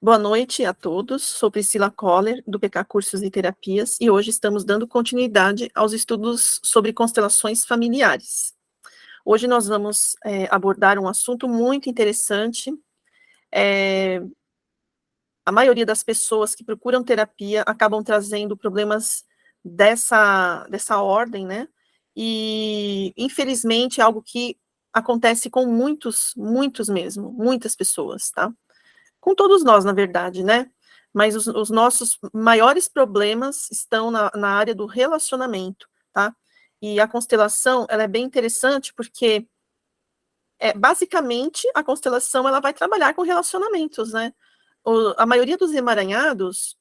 Boa noite a todos, sou Priscila Koller, do PK Cursos e Terapias, e hoje estamos dando continuidade aos estudos sobre constelações familiares. Hoje nós vamos abordar um assunto muito interessante. A maioria das pessoas que procuram terapia acabam trazendo problemas dessa ordem, né? E, infelizmente, é algo que acontece com muitos mesmo, muitas pessoas, tá? Com todos nós, na verdade, né? Mas os nossos maiores problemas estão na área do relacionamento, tá? E a constelação, ela é bem interessante porque, basicamente, a constelação, ela vai trabalhar com relacionamentos, né? A maioria dos emaranhados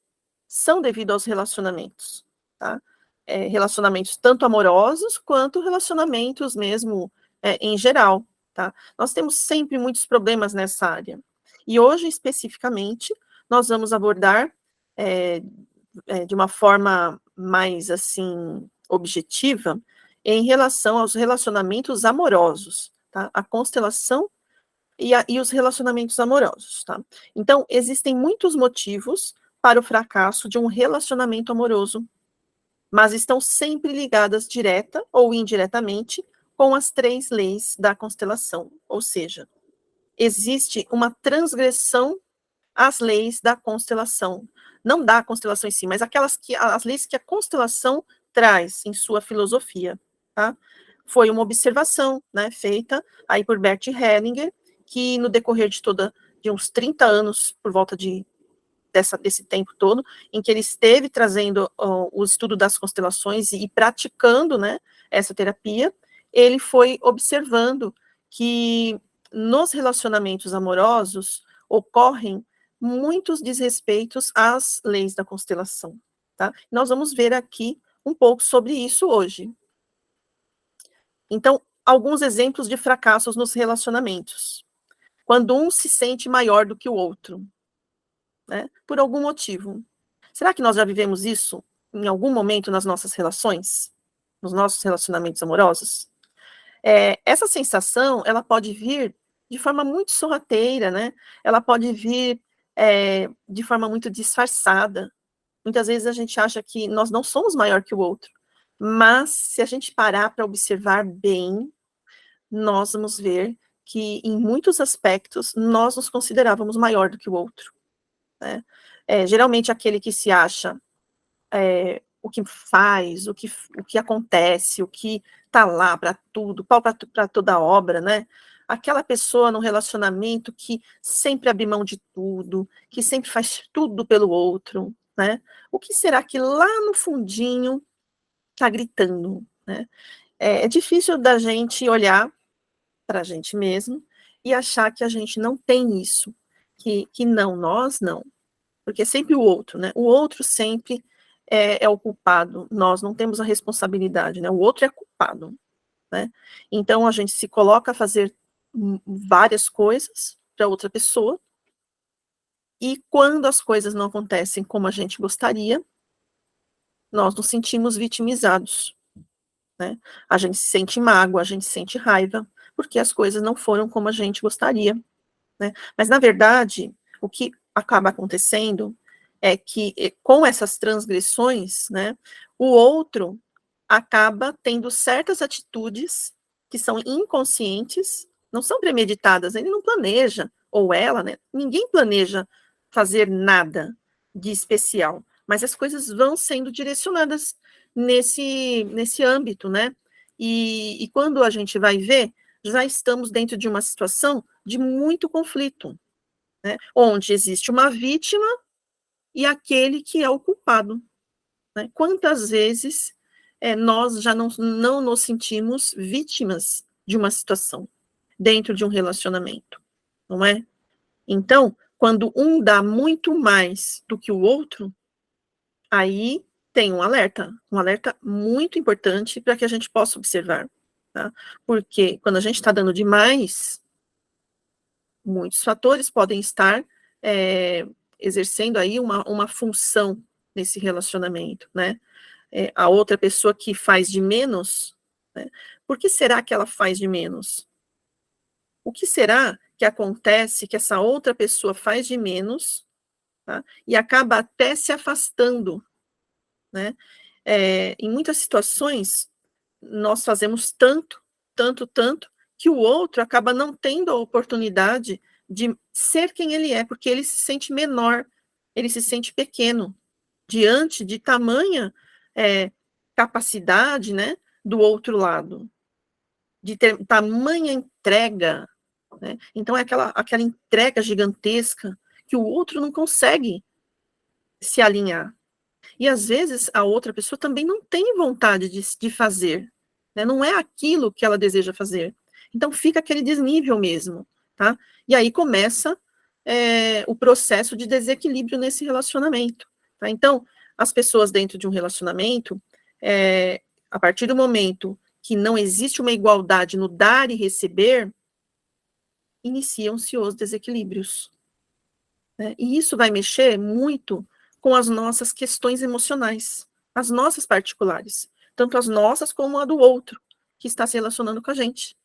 são devido aos relacionamentos, tá? Relacionamentos tanto amorosos, quanto relacionamentos mesmo, em geral, tá? Nós temos sempre muitos problemas nessa área. E hoje, especificamente, nós vamos abordar de uma forma mais, assim, objetiva, em relação aos relacionamentos amorosos, tá? A constelação e os relacionamentos amorosos, tá? Então, existem muitos motivos para o fracasso de um relacionamento amoroso, mas estão sempre ligadas direta ou indiretamente com as 3 leis da constelação, ou seja, existe uma transgressão às leis da constelação, não da constelação em si, mas as leis que a constelação traz em sua filosofia, tá? Foi uma observação, né, feita aí por Bert Hellinger, que no decorrer de uns 30 anos, por volta desse tempo todo, em que ele esteve trazendo o estudo das constelações e praticando, né, essa terapia, ele foi observando que nos relacionamentos amorosos ocorrem muitos desrespeitos às leis da constelação, tá? Nós vamos ver aqui um pouco sobre isso hoje. Então, alguns exemplos de fracassos nos relacionamentos. Quando um se sente maior do que o outro, né? Por algum motivo. Será que nós já vivemos isso em algum momento nas nossas relações? Nos nossos relacionamentos amorosos? Essa sensação, ela pode vir de forma muito sorrateira, né? Ela pode vir de forma muito disfarçada. Muitas vezes a gente acha que nós não somos maior que o outro, mas se a gente parar para observar bem, nós vamos ver que em muitos aspectos nós nos considerávamos maior do que o outro, né? Geralmente aquele que se acha o que faz, o que acontece, o que está lá para tudo, pau para toda obra, né? Aquela pessoa no relacionamento que sempre abre mão de tudo, que sempre faz tudo pelo outro, né? O que será que lá no fundinho está gritando, né? É difícil da gente olhar para a gente mesmo e achar que a gente não tem isso, que não, nós não, porque é sempre o outro, né? O outro sempre é o culpado, nós não temos a responsabilidade, né? O outro é culpado, né? Então a gente se coloca a fazer várias coisas para outra pessoa, e quando as coisas não acontecem como a gente gostaria, nós nos sentimos vitimizados, né? A gente se sente mágoa, a gente sente raiva, porque as coisas não foram como a gente gostaria, né? Mas, na verdade, o que acaba acontecendo é que, com essas transgressões, né, o outro acaba tendo certas atitudes que são inconscientes, não são premeditadas, ele não planeja, ou ela, né? Ninguém planeja fazer nada de especial, mas as coisas vão sendo direcionadas nesse âmbito, né? E quando a gente vai ver, já estamos dentro de uma situação de muito conflito, né? Onde existe uma vítima e aquele que é o culpado, né? Quantas vezes nós já não nos sentimos vítimas de uma situação dentro de um relacionamento, não é? Então, quando um dá muito mais do que o outro, aí tem um alerta muito importante para que a gente possa observar, tá? Porque quando a gente está dando demais, muitos fatores podem estar exercendo aí uma função nesse relacionamento, né? A outra pessoa que faz de menos, né? Por que será que ela faz de menos? O que será que acontece que essa outra pessoa faz de menos tá? E acaba até se afastando, né? Em muitas situações, nós fazemos tanto, tanto, tanto, que o outro acaba não tendo a oportunidade de ser quem ele é, porque ele se sente menor, ele se sente pequeno, diante de tamanha capacidade, né, do outro lado, de ter tamanha entrega, né? Então é aquela entrega gigantesca que o outro não consegue se alinhar. E às vezes a outra pessoa também não tem vontade de fazer, né? Não é aquilo que ela deseja fazer. Então fica aquele desnível mesmo, tá? E aí começa o processo de desequilíbrio nesse relacionamento, tá? Então, as pessoas dentro de um relacionamento, a partir do momento que não existe uma igualdade no dar e receber, iniciam-se os desequilíbrios, né? E isso vai mexer muito com as nossas questões emocionais, as nossas particulares, tanto as nossas como a do outro, que está se relacionando com a gente,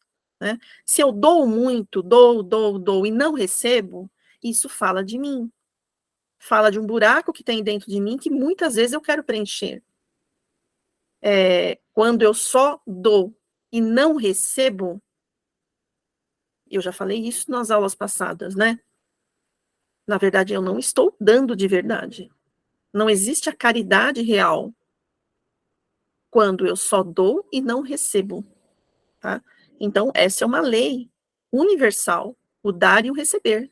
né? Se eu dou muito, dou, e não recebo, isso fala de mim, fala de um buraco que tem dentro de mim que muitas vezes eu quero preencher. Quando eu só dou e não recebo, eu já falei isso nas aulas passadas, né? Na verdade, eu não estou dando de verdade. Não existe a caridade real quando eu só dou e não recebo, tá? Então, essa é uma lei universal, o dar e o receber.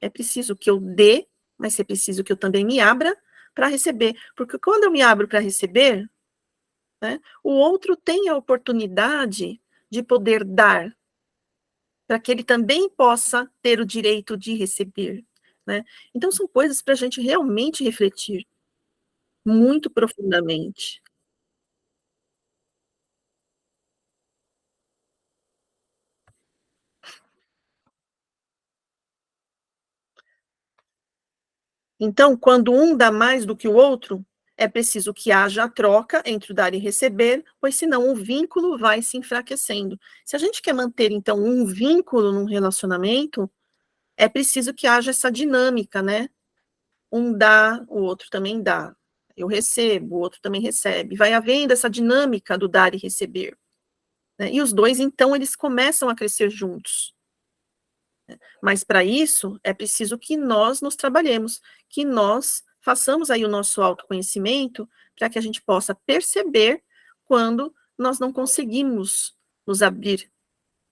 É preciso que eu dê, mas é preciso que eu também me abra para receber. Porque quando eu me abro para receber, né, o outro tem a oportunidade de poder dar, para que ele também possa ter o direito de receber, né? Então, são coisas para a gente realmente refletir muito profundamente. Então, quando um dá mais do que o outro, é preciso que haja a troca entre o dar e receber, pois senão o vínculo vai se enfraquecendo. Se a gente quer manter, então, um vínculo num relacionamento, é preciso que haja essa dinâmica, né? Um dá, o outro também dá. Eu recebo, o outro também recebe. Vai havendo essa dinâmica do dar e receber, né? E os dois, então, eles começam a crescer juntos. Mas para isso é preciso que nós nos trabalhemos, que nós façamos aí o nosso autoconhecimento para que a gente possa perceber quando nós não conseguimos nos abrir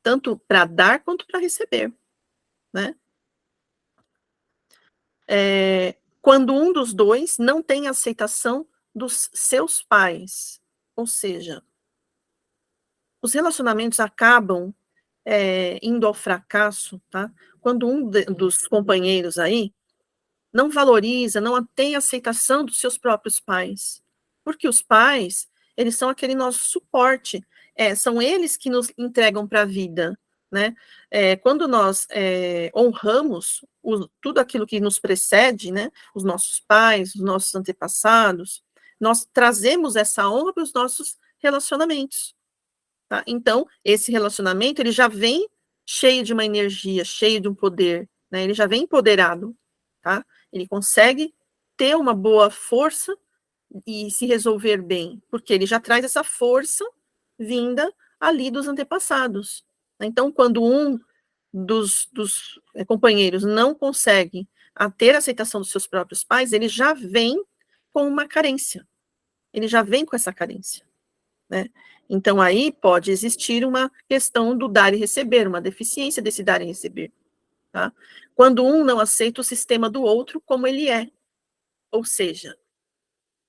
tanto para dar quanto para receber, né? Quando um dos dois não tem aceitação dos seus pais, ou seja, os relacionamentos acabam indo ao fracasso, tá? Quando dos companheiros aí não valoriza, não tem aceitação dos seus próprios pais. Porque os pais, eles são aquele nosso suporte, são eles que nos entregam para a vida, né? Quando nós honramos tudo aquilo que nos precede, né? Os nossos pais, os nossos antepassados, nós trazemos essa honra para os nossos relacionamentos, tá? Então, esse relacionamento, ele já vem cheio de uma energia, cheio de um poder, né? Ele já vem empoderado, tá? Ele consegue ter uma boa força e se resolver bem, porque ele já traz essa força vinda ali dos antepassados. Então, quando um dos companheiros não consegue ter a aceitação dos seus próprios pais, ele já vem com uma carência. Ele já vem com essa carência, né? Então, aí pode existir uma questão do dar e receber, uma deficiência desse dar e receber, tá? Quando um não aceita o sistema do outro como ele é, ou seja,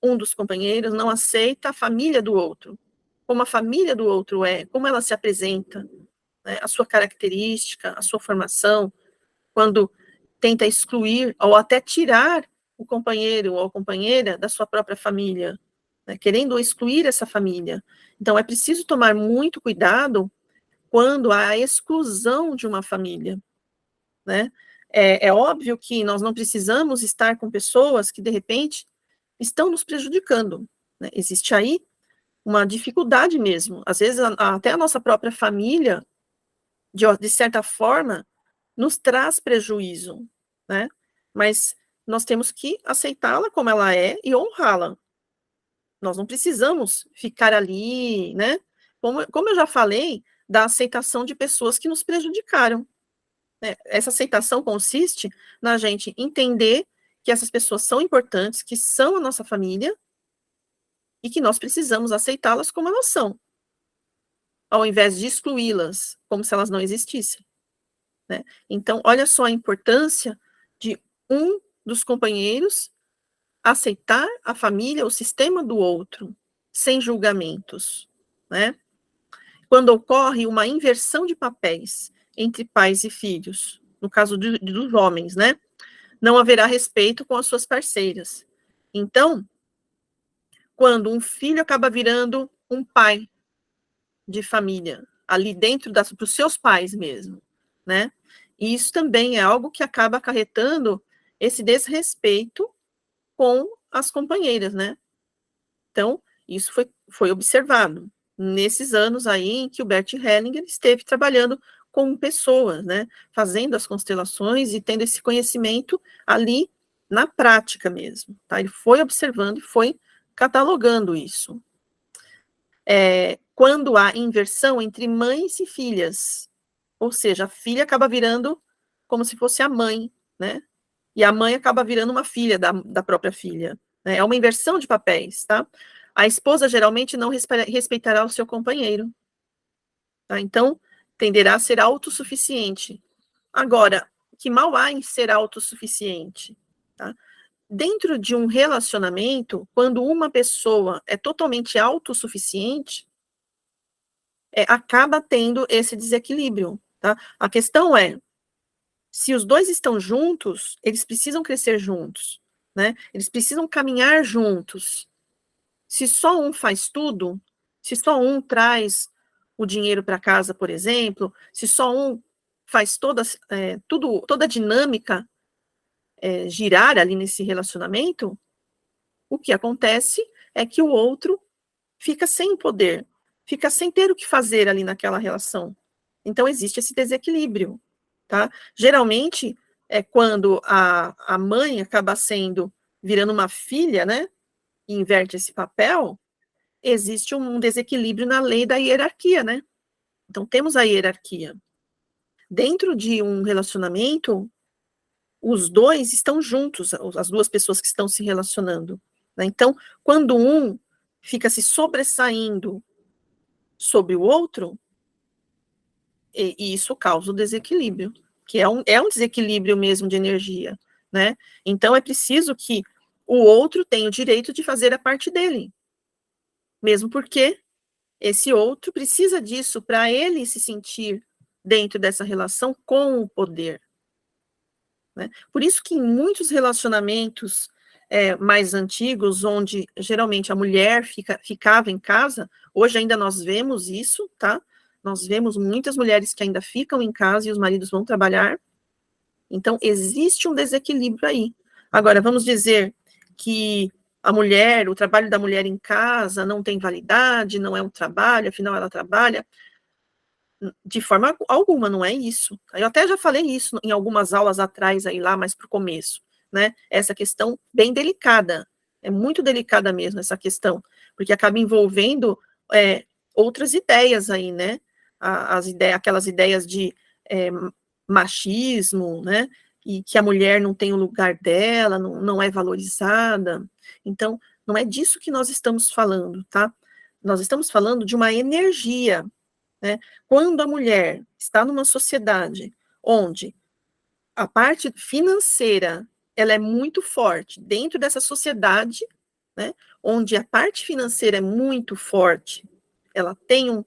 um dos companheiros não aceita a família do outro, como a família do outro é, como ela se apresenta, né, a sua característica, a sua formação, quando tenta excluir ou até tirar o companheiro ou a companheira da sua própria família, né, querendo excluir essa família. Então, é preciso tomar muito cuidado quando há a exclusão de uma família, né? É óbvio que nós não precisamos estar com pessoas que, de repente, estão nos prejudicando, né? Existe aí uma dificuldade mesmo. Às vezes, até a nossa própria família, de certa forma, nos traz prejuízo, né? Mas nós temos que aceitá-la como ela é e honrá-la. Nós não precisamos ficar ali, né? Como eu já falei, da aceitação de pessoas que nos prejudicaram, né? Essa aceitação consiste na gente entender que essas pessoas são importantes, que são a nossa família, e que nós precisamos aceitá-las como elas são, ao invés de excluí-las, como se elas não existissem, né? Então, olha só a importância de um dos companheiros aceitar a família, o sistema do outro, sem julgamentos, né? Quando ocorre uma inversão de papéis entre pais e filhos, no caso dos homens, né? Não haverá respeito com as suas parceiras. Então, quando um filho acaba virando um pai de família, ali dentro dos seus pais mesmo, né? E isso também é algo que acaba acarretando esse desrespeito com as companheiras, né? Então, isso foi observado nesses anos aí em que o Bert Hellinger esteve trabalhando com pessoas, né? Fazendo as constelações e tendo esse conhecimento ali na prática mesmo, tá? Ele foi observando e foi catalogando isso. Quando há inversão entre mães e filhas, ou seja, a filha acaba virando como se fosse a mãe, né? E a mãe acaba virando uma filha da própria filha, né? É uma inversão de papéis, tá? A esposa geralmente não respeitará o seu companheiro, tá? Então, tenderá a ser autossuficiente. Agora, que mal há em ser autossuficiente, tá? Dentro de um relacionamento, quando uma pessoa é totalmente autossuficiente, acaba tendo esse desequilíbrio, tá? A questão é, se os dois estão juntos, eles precisam crescer juntos, né? Eles precisam caminhar juntos. Se só um faz tudo, se só um traz o dinheiro para casa, por exemplo, se só um faz toda a dinâmica girar ali nesse relacionamento, o que acontece é que o outro fica sem poder, fica sem ter o que fazer ali naquela relação. Então, existe esse desequilíbrio, tá? Geralmente, é quando a mãe acaba virando uma filha, né? E inverte esse papel, existe um desequilíbrio na lei da hierarquia, né? Então, temos a hierarquia. Dentro de um relacionamento, os dois estão juntos, as duas pessoas que estão se relacionando, né? Então, quando um fica se sobressaindo sobre o outro, e isso causa o desequilíbrio, que é um desequilíbrio mesmo de energia, né? Então, é preciso que o outro tenha o direito de fazer a parte dele, mesmo porque esse outro precisa disso para ele se sentir dentro dessa relação com o poder, né? Por isso que em muitos relacionamentos mais antigos, onde geralmente a mulher ficava em casa, hoje ainda nós vemos isso, tá? Nós vemos muitas mulheres que ainda ficam em casa e os maridos vão trabalhar. Então, existe um desequilíbrio aí. Agora, vamos dizer que o trabalho da mulher em casa não tem validade, não é um trabalho, afinal ela trabalha. De forma alguma, não é isso. Eu até já falei isso em algumas aulas atrás, aí lá mais para o começo, né? Essa questão bem delicada, é muito delicada mesmo essa questão, porque acaba envolvendo outras ideias aí, né? Aquelas ideias de machismo, né? E que a mulher não tem o lugar dela, não é valorizada. Então, não é disso que nós estamos falando, tá? Nós estamos falando de uma energia, né? Quando a mulher está numa sociedade onde a parte financeira ela é muito forte, dentro dessa sociedade, né, onde a parte financeira é muito forte, ela tem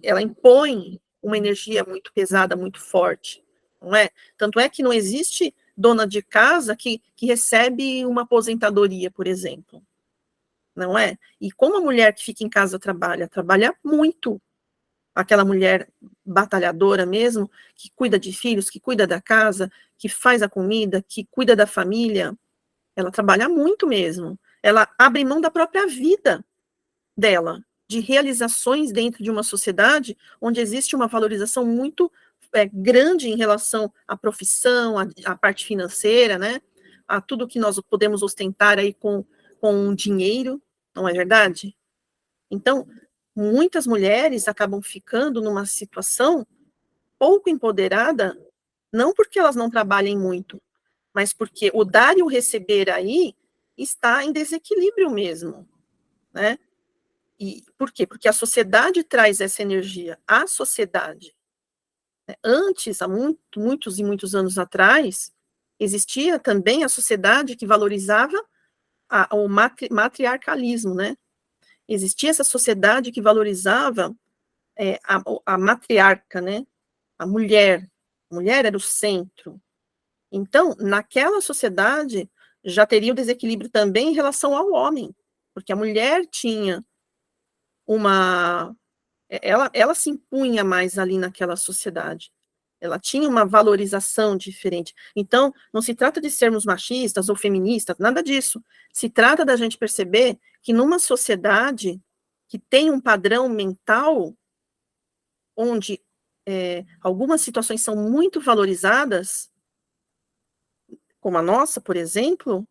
ela impõe uma energia muito pesada, muito forte, não é? Tanto é que não existe dona de casa que recebe uma aposentadoria, por exemplo, não é? E como a mulher que fica em casa trabalha muito, aquela mulher batalhadora mesmo, que cuida de filhos, que cuida da casa, que faz a comida, que cuida da família, ela trabalha muito mesmo. Ela abre mão da própria vida dela, de realizações dentro de uma sociedade onde existe uma valorização muito grande em relação à profissão, à parte financeira, né? a tudo que nós podemos ostentar aí com dinheiro, não é verdade? Então, muitas mulheres acabam ficando numa situação pouco empoderada, não porque elas não trabalhem muito, mas porque o dar e o receber aí está em desequilíbrio mesmo, né? E por quê? Porque a sociedade traz essa energia, a sociedade. Antes, há muitos e muitos anos atrás, existia também a sociedade que valorizava o matriarcalismo, né? Existia essa sociedade que valorizava a matriarca, né? A mulher era o centro. Então, naquela sociedade, já teria o desequilíbrio também em relação ao homem, porque a mulher tinha ela se impunha mais ali naquela sociedade. Ela tinha uma valorização diferente. Então, não se trata de sermos machistas ou feministas, nada disso. Se trata da gente perceber que numa sociedade que tem um padrão mental, onde algumas situações são muito valorizadas, como a nossa, por exemplo,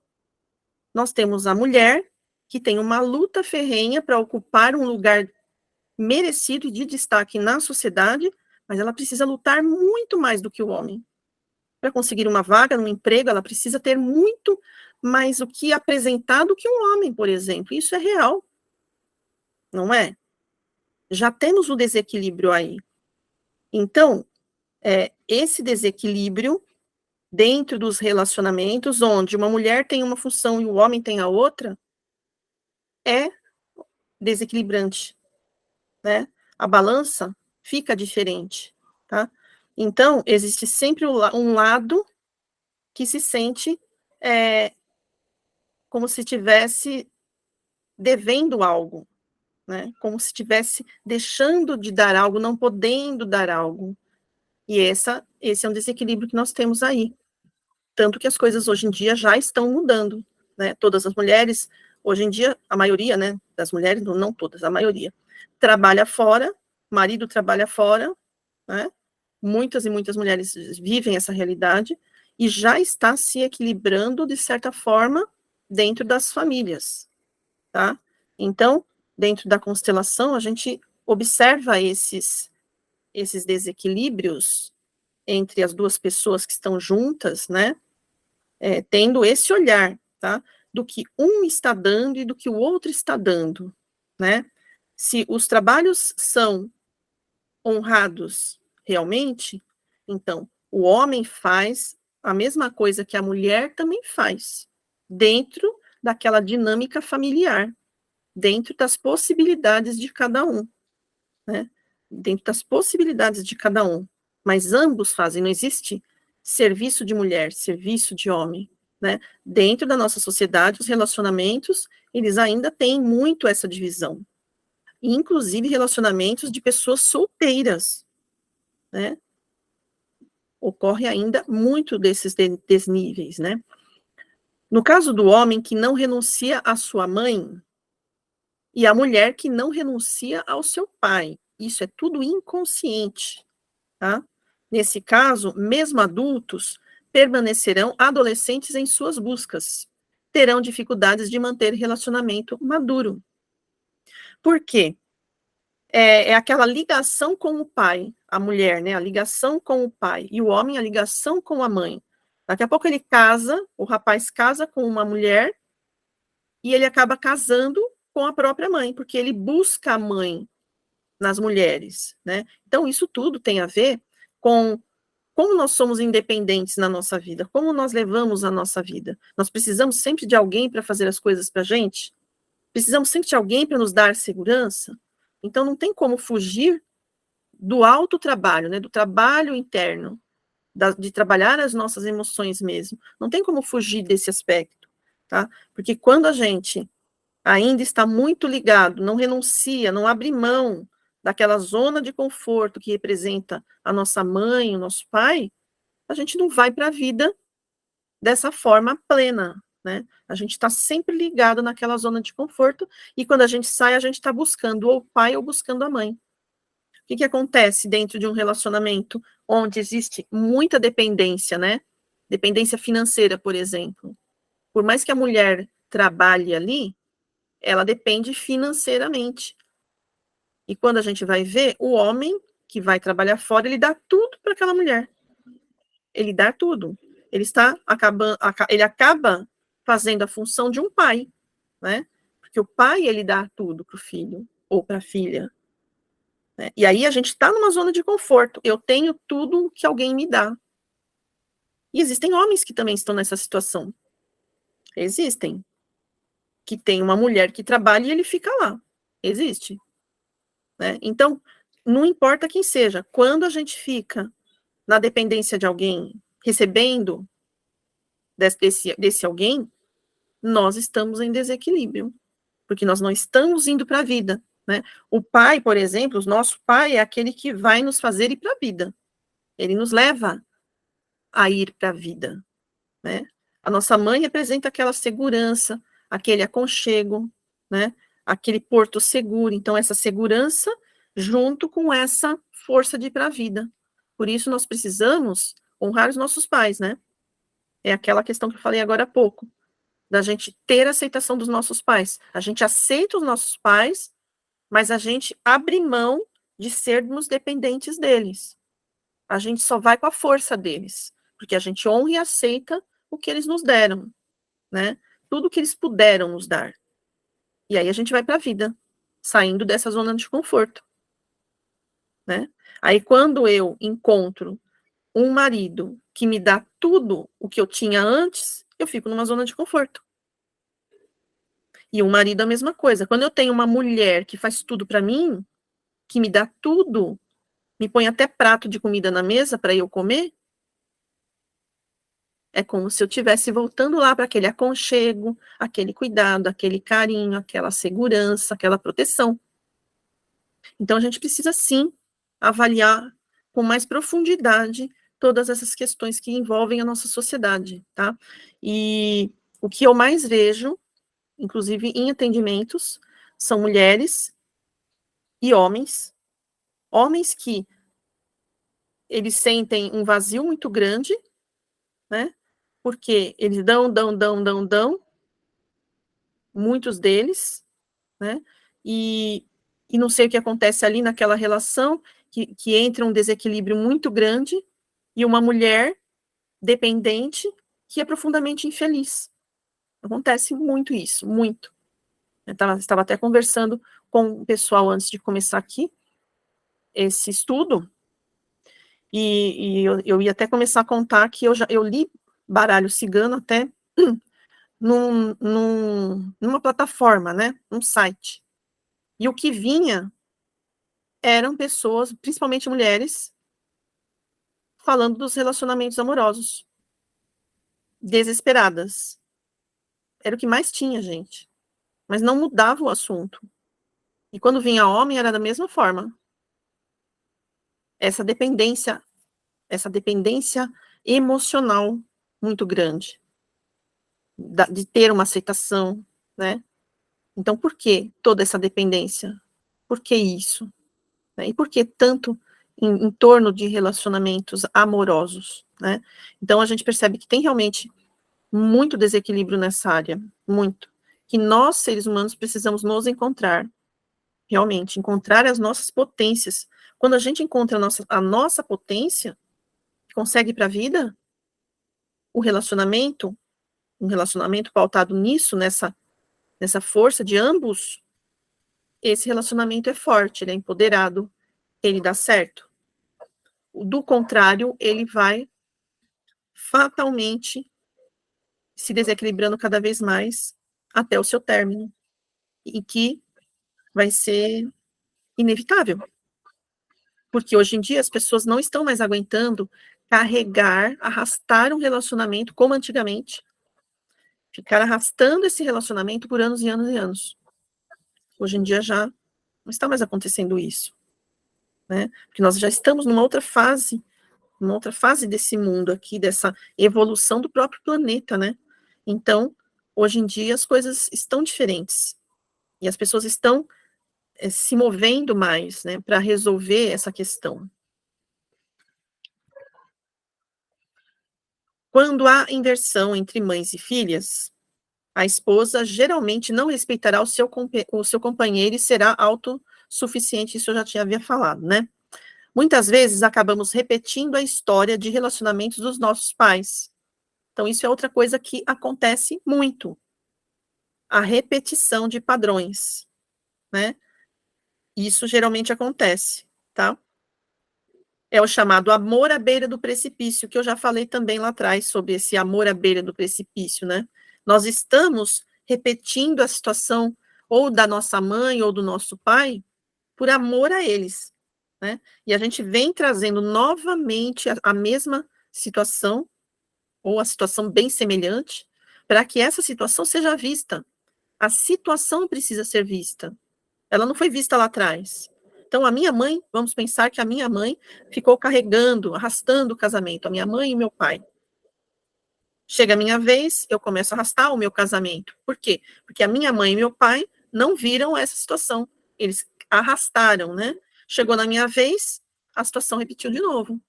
nós temos a mulher que tem uma luta ferrenha para ocupar um lugar merecido e de destaque na sociedade, mas ela precisa lutar muito mais do que o homem. Para conseguir uma vaga no emprego, ela precisa ter muito mais o que apresentar do que um homem, por exemplo. Isso é real, não é? Já temos o desequilíbrio aí. Então, esse desequilíbrio dentro dos relacionamentos, onde uma mulher tem uma função e o homem tem a outra, é desequilibrante, né? A balança fica diferente, tá? Então, existe sempre um lado que se sente como se estivesse devendo algo, né? Como se estivesse deixando de dar algo, não podendo dar algo. E esse é um desequilíbrio que nós temos aí. Tanto que as coisas hoje em dia já estão mudando, né? Todas as mulheres, hoje em dia, a maioria, né, das mulheres, não todas, a maioria, trabalha fora, marido trabalha fora, né? Muitas e muitas mulheres vivem essa realidade e já está se equilibrando, de certa forma, dentro das famílias, tá? Então, dentro da constelação, a gente observa esses desequilíbrios entre as duas pessoas que estão juntas, né? Tendo esse olhar, tá? Do que um está dando e do que o outro está dando, né? Se os trabalhos são honrados realmente, então o homem faz a mesma coisa que a mulher também faz, dentro daquela dinâmica familiar, dentro das possibilidades de cada um, né? Dentro das possibilidades de cada um. Mas ambos fazem, não existe serviço de mulher, serviço de homem, né? Dentro da nossa sociedade, os relacionamentos, eles ainda têm muito essa divisão. Inclusive relacionamentos de pessoas solteiras, né? Ocorre ainda muito desses desníveis, né? No caso do homem que não renuncia à sua mãe, e a mulher que não renuncia ao seu pai, isso é tudo inconsciente, tá? Nesse caso, mesmo adultos permanecerão adolescentes em suas buscas, terão dificuldades de manter relacionamento maduro. Por quê? É aquela ligação com o pai, a mulher, né? A ligação com o pai, e o homem, a ligação com a mãe. Daqui a pouco ele casa, o rapaz casa com uma mulher, e ele acaba casando com a própria mãe, porque ele busca a mãe nas mulheres, né? Então, isso tudo tem a ver com como nós somos independentes na nossa vida, como nós levamos a nossa vida. Nós precisamos sempre de alguém para fazer as coisas para a gente? Precisamos sempre de alguém para nos dar segurança? Então, não tem como fugir do autotrabalho, né, do trabalho interno, de trabalhar as nossas emoções mesmo. Não tem como fugir desse aspecto, tá? Porque quando a gente ainda está muito ligado, não renuncia, não abre mão daquela zona de conforto que representa a nossa mãe, o nosso pai, a gente não vai para a vida dessa forma plena, né? A gente está sempre ligado naquela zona de conforto, e quando a gente sai, a gente está buscando ou o pai ou buscando a mãe. O que acontece dentro de um relacionamento onde existe muita dependência, né? Dependência financeira, por exemplo. Por mais que a mulher trabalhe ali, ela depende financeiramente. E quando a gente vai ver, o homem que vai trabalhar fora, ele dá tudo para aquela mulher. Ele dá tudo. Ele acaba fazendo a função de um pai, né? Porque o pai, ele dá tudo para o filho ou para a filha. Né? E aí a gente está numa zona de conforto. Eu tenho tudo que alguém me dá. E existem homens que também estão nessa situação. Existem. Que tem uma mulher que trabalha e ele fica lá. Existe. Né? Então, não importa quem seja, quando a gente fica na dependência de alguém, recebendo desse alguém, nós estamos em desequilíbrio, porque nós não estamos indo para a vida. Né? O pai, por exemplo, o nosso pai é aquele que vai nos fazer ir para a vida. Ele nos leva a ir para a vida. Né? A nossa mãe representa aquela segurança, aquele aconchego, né? Aquele porto seguro. Então, essa segurança junto com essa força de ir para a vida. Por isso, nós precisamos honrar os nossos pais, né? É aquela questão que eu falei agora há pouco, da gente ter aceitação dos nossos pais. A gente aceita os nossos pais, mas a gente abre mão de sermos dependentes deles. A gente só vai com a força deles, porque a gente honra e aceita o que eles nos deram, né? Tudo que eles puderam nos dar. E aí a gente vai para a vida, saindo dessa zona de conforto, né? Aí quando eu encontro um marido que me dá tudo o que eu tinha antes, eu fico numa zona de conforto. E um marido a mesma coisa. Quando eu tenho uma mulher que faz tudo para mim, que me dá tudo, me põe até prato de comida na mesa para eu comer, é como se eu estivesse voltando lá para aquele aconchego, aquele cuidado, aquele carinho, aquela segurança, aquela proteção. Então, a gente precisa, sim, avaliar com mais profundidade todas essas questões que envolvem a nossa sociedade, tá? E o que eu mais vejo, inclusive em atendimentos, são mulheres e homens que eles sentem um vazio muito grande, né? Porque eles dão, muitos deles, né? E não sei o que acontece ali naquela relação, que entra um desequilíbrio muito grande, e uma mulher dependente que é profundamente infeliz. Acontece muito isso, muito. Eu estava até conversando com o pessoal antes de começar aqui, esse estudo, e eu ia até começar a contar que eu li baralho cigano até numa plataforma, né, num site. E o que vinha eram pessoas, principalmente mulheres, falando dos relacionamentos amorosos, desesperadas. Era o que mais tinha, gente. Mas não mudava o assunto. E quando vinha homem, era da mesma forma. Essa dependência emocional muito grande, de ter uma aceitação, né? Então, por que toda essa dependência? Por que isso? Né? E por que tanto em torno de relacionamentos amorosos, né? Então, a gente percebe que tem realmente muito desequilíbrio nessa área, muito. Que nós, seres humanos, precisamos nos encontrar, realmente, encontrar as nossas potências. Quando a gente encontra a nossa potência, consegue ir para a vida, um relacionamento pautado nisso, nessa força de ambos, esse relacionamento é forte, ele é empoderado, ele dá certo. Do contrário, ele vai fatalmente se desequilibrando cada vez mais até o seu término, e que vai ser inevitável. Porque hoje em dia as pessoas não estão mais aguentando carregar, arrastar um relacionamento como antigamente. Ficar arrastando esse relacionamento por anos e anos e anos. Hoje em dia já não está mais acontecendo isso, né? Porque nós já estamos numa outra fase desse mundo aqui, dessa evolução do próprio planeta, né? Então, hoje em dia as coisas estão diferentes. E as pessoas estão se movendo mais, né, para resolver essa questão. Quando há inversão entre mães e filhas, A esposa geralmente não respeitará o seu companheiro e será autossuficiente, isso eu já havia falado, né? Muitas vezes acabamos repetindo a história de relacionamentos dos nossos pais. Então, isso é outra coisa que acontece muito. A repetição de padrões, né? Isso geralmente acontece, tá? É o chamado amor à beira do precipício, que eu já falei também lá atrás sobre esse amor à beira do precipício, né? Nós estamos repetindo a situação ou da nossa mãe ou do nosso pai por amor a eles, né? E a gente vem trazendo novamente a mesma situação ou a situação bem semelhante para que essa situação seja vista. A situação precisa ser vista. Ela não foi vista lá atrás. Então, a minha mãe, vamos pensar que a minha mãe ficou carregando, arrastando o casamento, a minha mãe e meu pai. Chega a minha vez, eu começo a arrastar o meu casamento. Por quê? Porque a minha mãe e meu pai não viram essa situação. Eles arrastaram, né? Chegou na minha vez, a situação repetiu de novo.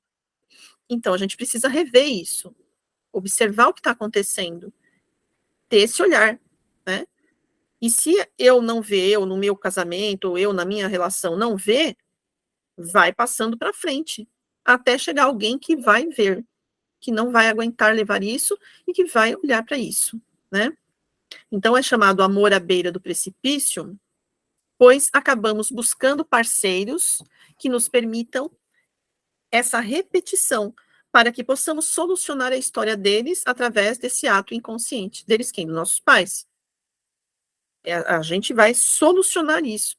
Então, a gente precisa rever isso, observar o que está acontecendo, ter esse olhar, né? E se eu não ver, eu no meu casamento, ou eu na minha relação não ver, vai passando para frente, até chegar alguém que vai ver, que não vai aguentar levar isso e que vai olhar para isso, né? Então é chamado amor à beira do precipício, pois acabamos buscando parceiros que nos permitam essa repetição, para que possamos solucionar a história deles através desse ato inconsciente. Deles quem? Dos nossos pais. A gente vai solucionar isso,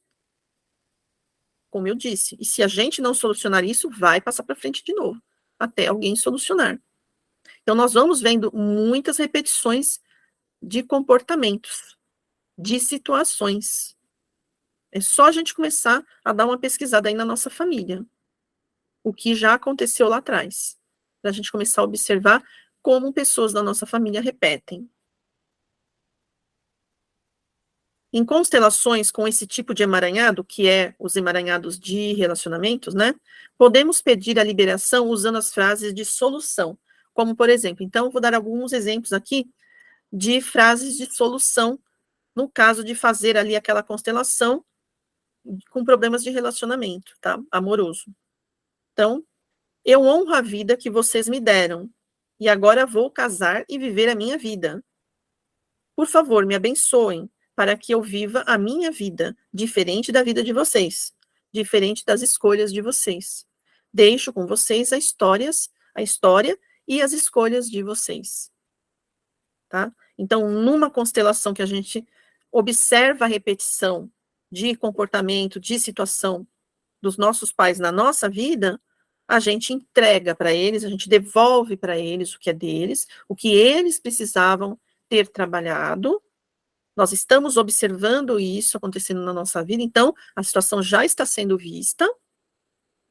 como eu disse. E se a gente não solucionar isso, vai passar para frente de novo, até alguém solucionar. Então, nós vamos vendo muitas repetições de comportamentos, de situações. É só a gente começar a dar uma pesquisada aí na nossa família, o que já aconteceu lá atrás, para a gente começar a observar como pessoas da nossa família repetem. Em constelações com esse tipo de emaranhado, que é os emaranhados de relacionamentos, né? Podemos pedir a liberação usando as frases de solução, como por exemplo, então vou dar alguns exemplos aqui de frases de solução no caso de fazer ali aquela constelação com problemas de relacionamento, tá? Amoroso. Então, eu honro a vida que vocês me deram e agora vou casar e viver a minha vida. Por favor, me abençoem para que eu viva a minha vida, diferente da vida de vocês, diferente das escolhas de vocês. Deixo com vocês a história e as escolhas de vocês. Tá? Então, numa constelação que a gente observa a repetição de comportamento, de situação dos nossos pais na nossa vida, a gente entrega para eles, a gente devolve para eles o que é deles, o que eles precisavam ter trabalhado. Nós estamos observando isso acontecendo na nossa vida, então a situação já está sendo vista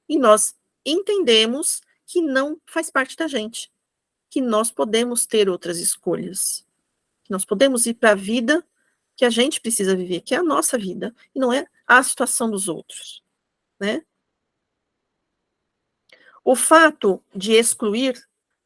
e nós entendemos que não faz parte da gente, que nós podemos ter outras escolhas, que nós podemos ir para a vida que a gente precisa viver, que é a nossa vida, e não é a situação dos outros, né? O fato de excluir,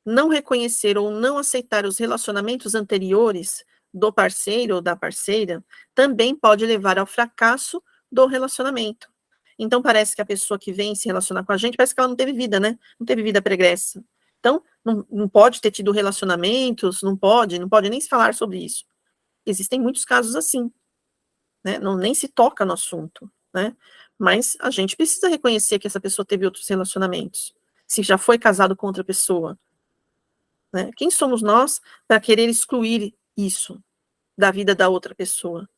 não reconhecer ou não aceitar os relacionamentos anteriores do parceiro ou da parceira também pode levar ao fracasso do relacionamento. Então, parece que a pessoa que vem se relacionar com a gente, parece que ela não teve vida, né? Não teve vida pregressa. Então, não pode ter tido relacionamentos, não pode nem se falar sobre isso. Existem muitos casos assim, né? Não, nem se toca no assunto, né? Mas a gente precisa reconhecer que essa pessoa teve outros relacionamentos. Se já foi casado com outra pessoa, né? Quem somos nós para querer excluir isso da vida da outra pessoa,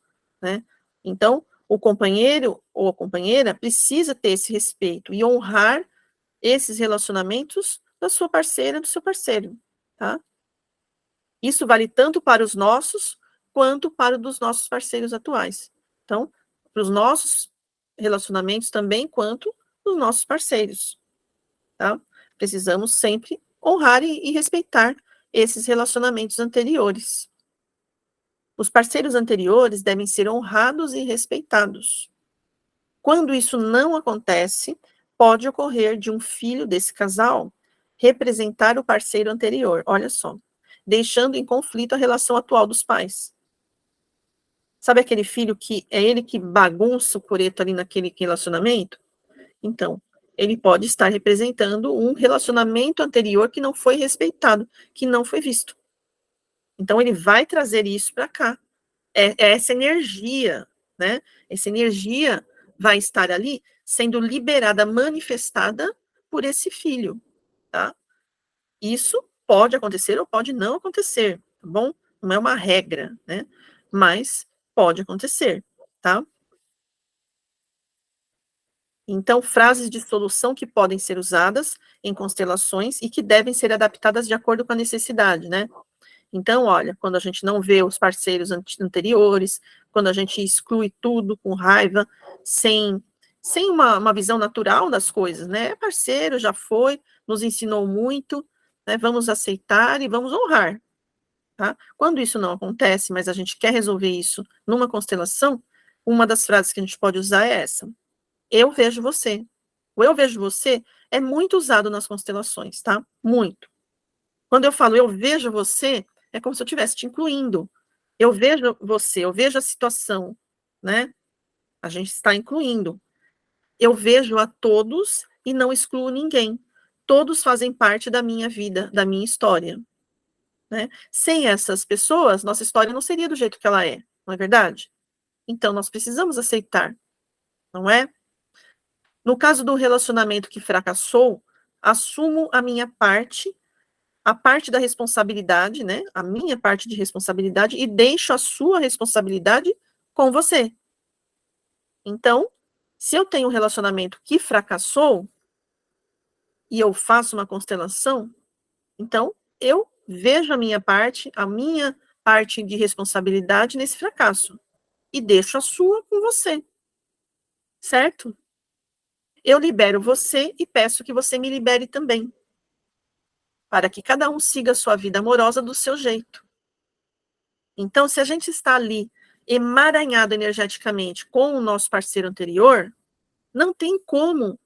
né? Então, o companheiro ou a companheira precisa ter esse respeito e honrar esses relacionamentos da sua parceira, do seu parceiro, tá? Isso vale tanto para os nossos quanto para os dos nossos parceiros atuais. Então, para os nossos relacionamentos também, quanto os nossos parceiros, tá? Precisamos sempre honrar e respeitar esses relacionamentos anteriores. Os parceiros anteriores devem ser honrados e respeitados. Quando isso não acontece, pode ocorrer de um filho desse casal representar o parceiro anterior, olha só, deixando em conflito a relação atual dos pais. Sabe aquele filho que é ele que bagunça o coreto ali naquele relacionamento? Então, ele pode estar representando um relacionamento anterior que não foi respeitado, que não foi visto. Então, ele vai trazer isso para cá. É essa energia, né? Essa energia vai estar ali sendo liberada, manifestada por esse filho, tá? Isso pode acontecer ou pode não acontecer, tá bom? Não é uma regra, né? Mas pode acontecer, tá? Então, frases de solução que podem ser usadas em constelações e que devem ser adaptadas de acordo com a necessidade, né? Então, olha, quando a gente não vê os parceiros anteriores, quando a gente exclui tudo com raiva, sem uma visão natural das coisas, né? É parceiro, já foi, nos ensinou muito, né? Vamos aceitar e vamos honrar, tá? Quando isso não acontece, mas a gente quer resolver isso numa constelação, uma das frases que a gente pode usar é essa: eu vejo você. O eu vejo você é muito usado nas constelações, tá? Muito. Quando eu falo eu vejo você, é como se eu estivesse te incluindo. Eu vejo você, eu vejo a situação, né? A gente está incluindo. Eu vejo a todos e não excluo ninguém. Todos fazem parte da minha vida, da minha história, né? Sem essas pessoas, nossa história não seria do jeito que ela é, não é verdade? Então, nós precisamos aceitar, não é? No caso do relacionamento que fracassou, assumo a minha parte, a parte da responsabilidade, né? A minha parte de responsabilidade e deixo a sua responsabilidade com você. Então, se eu tenho um relacionamento que fracassou e eu faço uma constelação, então eu vejo a minha parte de responsabilidade nesse fracasso e deixo a sua com você, certo? Eu libero você e peço que você me libere também, para que cada um siga a sua vida amorosa do seu jeito. Então, se a gente está ali emaranhado energeticamente com o nosso parceiro anterior, não tem como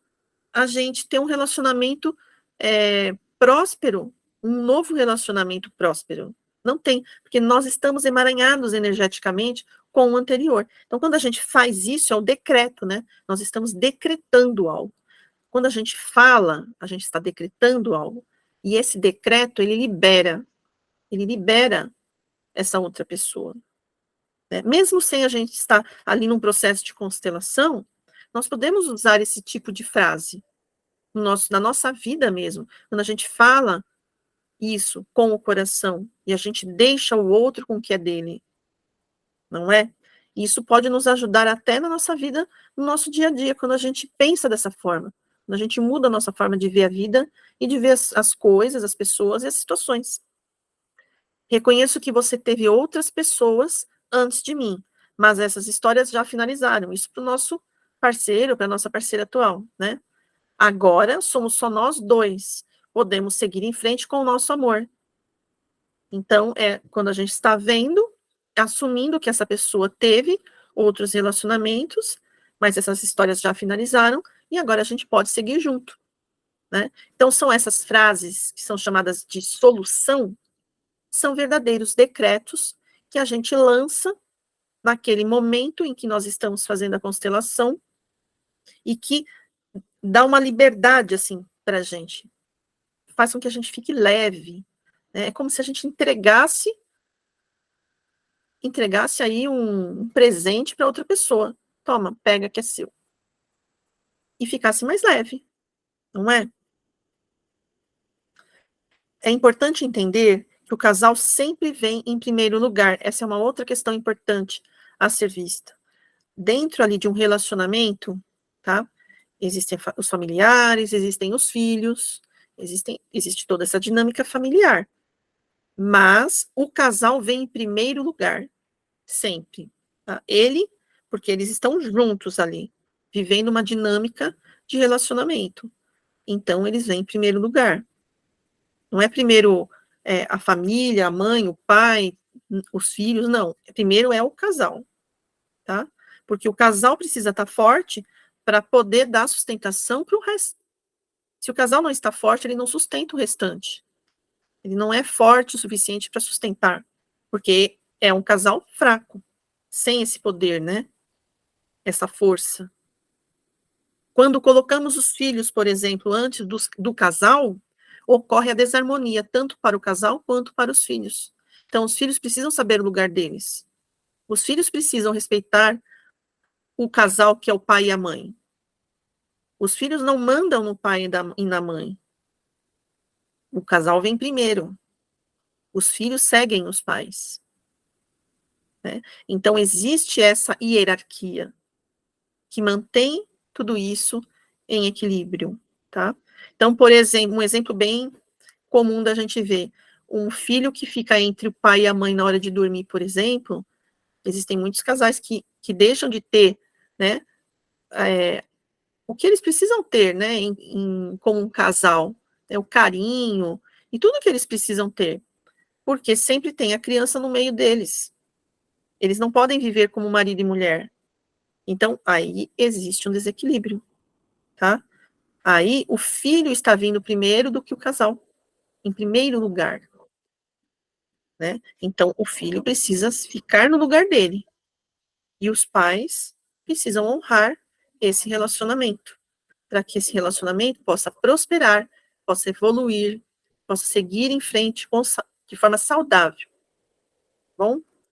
a gente ter um relacionamento próspero, um novo relacionamento próspero. Não tem, porque nós estamos emaranhados energeticamente com o anterior. Então, quando a gente faz isso, é o decreto, né? Nós estamos decretando algo. Quando a gente fala, a gente está decretando algo. E esse decreto, ele libera essa outra pessoa. Né? Mesmo sem a gente estar ali num processo de constelação, nós podemos usar esse tipo de frase na nossa vida mesmo. Quando a gente fala isso com o coração e a gente deixa o outro com o que é dele, não é? Isso pode nos ajudar até na nossa vida, no nosso dia a dia, quando a gente pensa dessa forma, quando a gente muda a nossa forma de ver a vida e de ver as coisas, as pessoas e as situações. Reconheço que você teve outras pessoas antes de mim, mas essas histórias já finalizaram. Isso para o nosso parceiro, para a nossa parceira atual, né? Agora somos só nós dois. Podemos seguir em frente com o nosso amor. Então, quando a gente está vendo, assumindo que essa pessoa teve outros relacionamentos, mas essas histórias já finalizaram, e agora a gente pode seguir junto, né? Então, são essas frases que são chamadas de solução, são verdadeiros decretos que a gente lança naquele momento em que nós estamos fazendo a constelação e que dá uma liberdade, assim, para a gente. Faz com que a gente fique leve. Né? É como se a gente entregasse aí um presente para outra pessoa. Toma, pega que é seu. E ficasse mais leve, não é? É importante entender que o casal sempre vem em primeiro lugar. Essa é uma outra questão importante a ser vista. Dentro ali de um relacionamento, tá? Existem os familiares, existem os filhos, existe toda essa dinâmica familiar. Mas o casal vem em primeiro lugar, sempre. Tá? Porque eles estão juntos ali, vivendo uma dinâmica de relacionamento. Então, eles vêm em primeiro lugar. Não é primeiro a família, a mãe, o pai, os filhos, não. Primeiro é o casal, tá? Porque o casal precisa estar forte para poder dar sustentação para o resto. Se o casal não está forte, ele não sustenta o restante. Ele não é forte o suficiente para sustentar, porque é um casal fraco, sem esse poder, né? Essa força. Quando colocamos os filhos, por exemplo, antes do casal, ocorre a desarmonia, tanto para o casal quanto para os filhos. Então, os filhos precisam saber o lugar deles. Os filhos precisam respeitar o casal que é o pai e a mãe. Os filhos não mandam no pai e na mãe. O casal vem primeiro. Os filhos seguem os pais. Né? Então, existe essa hierarquia que mantém tudo isso em equilíbrio. Tá? Então, por exemplo, um exemplo bem comum da gente ver, um filho que fica entre o pai e a mãe na hora de dormir, por exemplo, existem muitos casais que deixam de ter, né, o que eles precisam ter, né, como um casal, né, o carinho e tudo que eles precisam ter, porque sempre tem a criança no meio deles. Eles não podem viver como marido e mulher. Então, aí existe um desequilíbrio, tá? Aí o filho está vindo primeiro do que o casal, em primeiro lugar, né? Então, o filho precisa ficar no lugar dele. E os pais precisam honrar esse relacionamento, para que esse relacionamento possa prosperar, possa evoluir, possa seguir em frente de forma saudável. Bom?